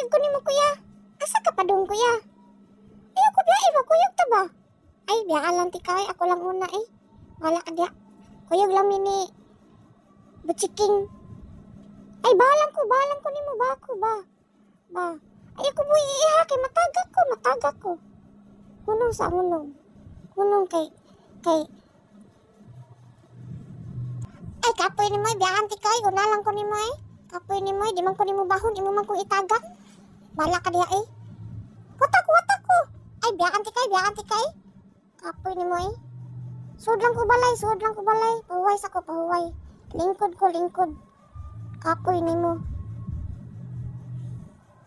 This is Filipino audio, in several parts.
kuyog ko nimo kuya. Asa ka pa dong kuya? Ayaw ko biya ba kuyog ta ba? Ay biya lang ti kay ako lang una eh. Wala ka diya. Kuyog lang mini. Buchiking. Ay balang ko nimo ba ako ba? Ba. Ayaw ko buhi iha kay matagak ko. Hunong sa hunong. Hunong kay ay kapoy ni mo biya ti kay unalang ko nimo eh. Kapoy ni mo di man ko nimo bahon imo man ko itagak. Bala ka diya eh. Watak ko. Ay biya ti kay. Kapoy ni mo eh. Sud lang ko balay. Pahuway sa ko, pahuway. Lingkod. Kapoy ni mo.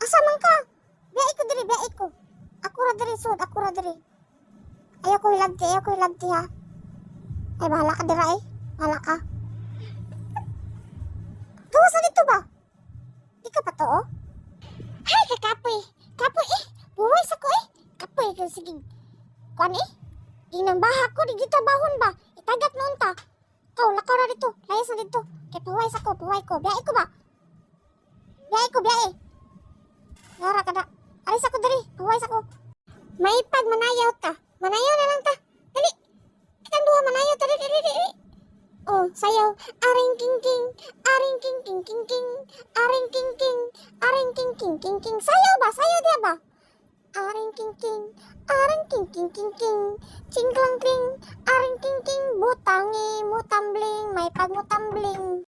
Asa man ka? Biya ko. Ako ra diri. Ayaw ko hilabti ha. Ay bahala ka dira eh. Bahala ka. Gawa sa dito ba? Di ka pa to oh? Hay ka kapoy eh. Buhay sa ko eh. Kapoy ka sige. Kuan eh. Inang baha ko di kita bahon ba? Itagak noon ta. Kau lakaw na dito. Layas na dito. Kay pahuway sa ko. Biyahe ko ba? Biyahe. Ngara ka na. Alis ako diri. Pahuway sa ko. Maipad manayaw ta. Manayaw na lang ta. Dali. Kitang duha manayaw ta diri. Oh, sayaw. Aring king king. Aring king king king king. Aring king king. Aring king king king king. Sayaw dia ba? Aring king king. Aring king king king king. Cingklang kring. Aring king king. Butangi. Mutambling. May pagmutambling.